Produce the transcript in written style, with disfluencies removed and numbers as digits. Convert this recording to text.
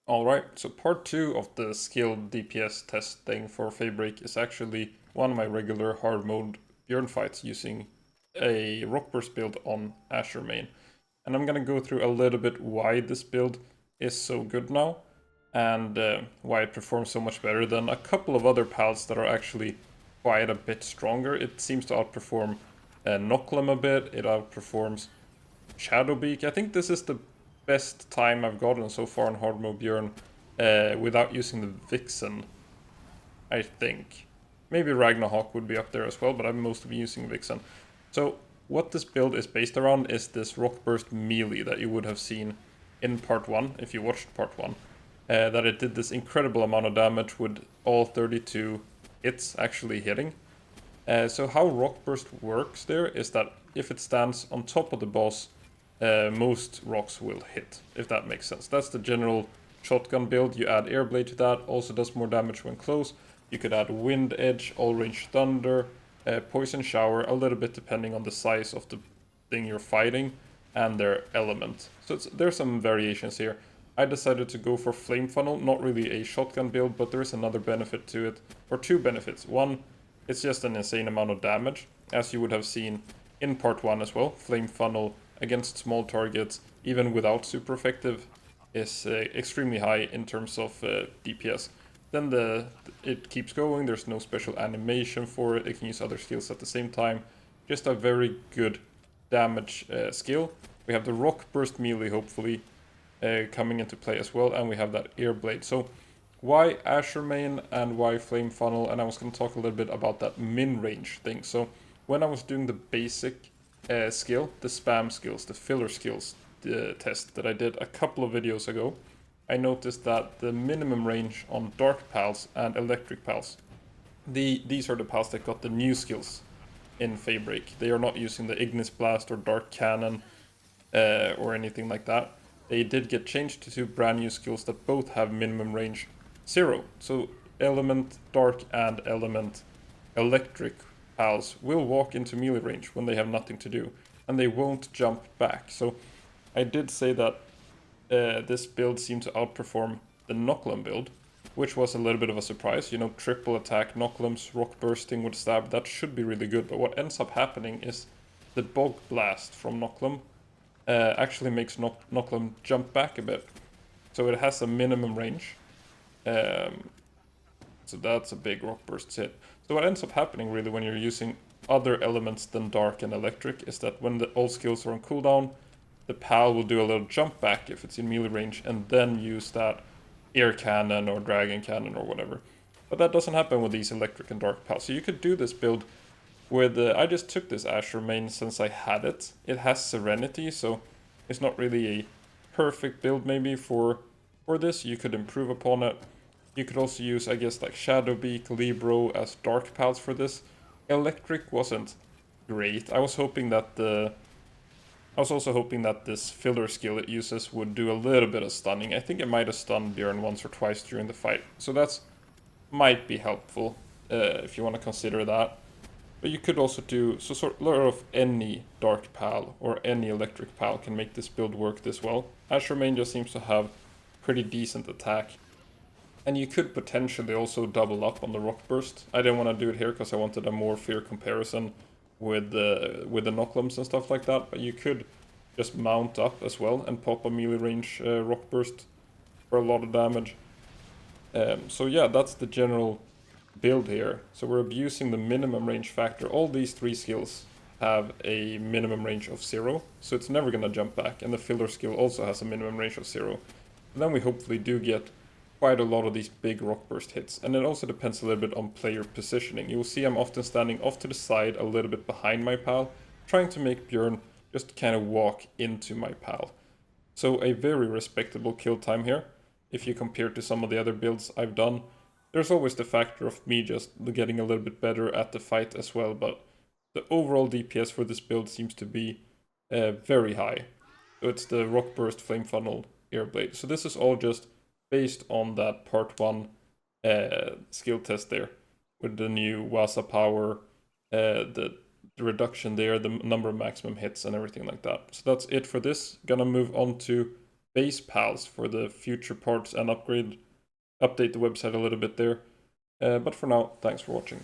Alright, so part 2 of the skill DPS test thing for Feybreak is actually one of my regular hard mode Bjorn fights using a Rock Burst build on Azure main. And I'm gonna go through a little bit why this build is so good now, and why it performs so much better than a couple of other pals that are actually quite a bit stronger. It seems to outperform Noclem a bit, it outperforms Shadowbeak. I think this is the best time I've gotten so far on hard mode Bjorn without using the Vixen, I think. Maybe Ragnarok would be up there as well, but I'm mostly using Vixen. So what this build is based around is this Rock Burst melee that you would have seen in part 1, if you watched part 1. That it did this incredible amount of damage with all 32 hits actually hitting. So how Rock Burst works there is that if it stands on top of the boss, most rocks will hit, if that makes sense. That's the general shotgun build. You add Airblade to that, also does more damage when close. You could add Wind Edge, All Range Thunder, Poison Shower, a little bit depending on the size of the thing you're fighting and their element. So there's some variations here. I decided to go for Flame Funnel, not really a shotgun build, but there is another benefit to it, or two benefits. One, it's just an insane amount of damage, as you would have seen in part 1 as well. Flame Funnel against small targets, even without super effective, is extremely high in terms of DPS. Then it keeps going, there's no special animation for it, it can use other skills at the same time. Just a very good damage skill. We have the Rock Burst melee, hopefully, coming into play as well, and we have that Airblade. So why Azure main and why Flame Funnel? And I was going to talk a little bit about that min range thing. So when I was doing the basic skill, the spam skills, the filler skills test that I did a couple of videos ago, I noticed that the minimum range on Dark Pals and Electric Pals, these are the pals that got the new skills in Feybreak. They are not using the Ignis Blast or Dark Cannon or anything like that. They did get changed to two brand new skills that both have minimum range 0. So Element Dark and Element Electric pals will walk into melee range when they have nothing to do, and they won't jump back. So I did say that this build seemed to outperform the Noclem build, which was a little bit of a surprise. You know, triple attack, Noclem's rock bursting with stab, that should be really good, but what ends up happening is the Bog Blast from Noclem actually makes Noclem jump back a bit. So it has a minimum range. So that's a big rock burst hit. So what ends up happening really when you're using other elements than dark and electric is that when all skills are on cooldown, the PAL will do a little jump back if it's in melee range and then use that air cannon or dragon cannon or whatever. But that doesn't happen with these electric and dark PALs. So you could do this build with, I just took this Azure main since I had it. It has Serenity, so it's not really a perfect build maybe for this. You could improve upon it. You could also use, I guess, like Shadowbeak, Libro as dark pals for this. Electric wasn't great. I was also hoping that this filler skill it uses would do a little bit of stunning. I think it might have stunned Bjorn once or twice during the fight, so that's might be helpful if you want to consider that. But you could also do so sort of any dark pal or any electric pal can make this build work this well. Azure main just seems to have pretty decent attack. And you could potentially also double up on the rock burst. I didn't want to do it here because I wanted a more fair comparison with the Noclems and stuff like that. But you could just mount up as well and pop a melee range rock burst for a lot of damage. So yeah, that's the general build here. So we're abusing the minimum range factor. All these three skills have a minimum range of 0, so it's never going to jump back. And the filler skill also has a minimum range of 0. And then we hopefully do get quite a lot of these big rock burst hits, and it also depends a little bit on player positioning. You will see I'm often standing off to the side a little bit behind my pal, trying to make Bjorn just kind of walk into my pal. So a very respectable kill time here, if you compare to some of the other builds I've done. There's always the factor of me just getting a little bit better at the fight as well, but the overall DPS for this build seems to be very high. So it's the rock burst, flame funnel, airblade. So this is all just based on that part 1 skill test there, with the new Wasa power, the reduction there, the number of maximum hits and everything like that. So that's it for this. Gonna move on to base pals for the future parts and update the website a little bit there. But for now, thanks for watching.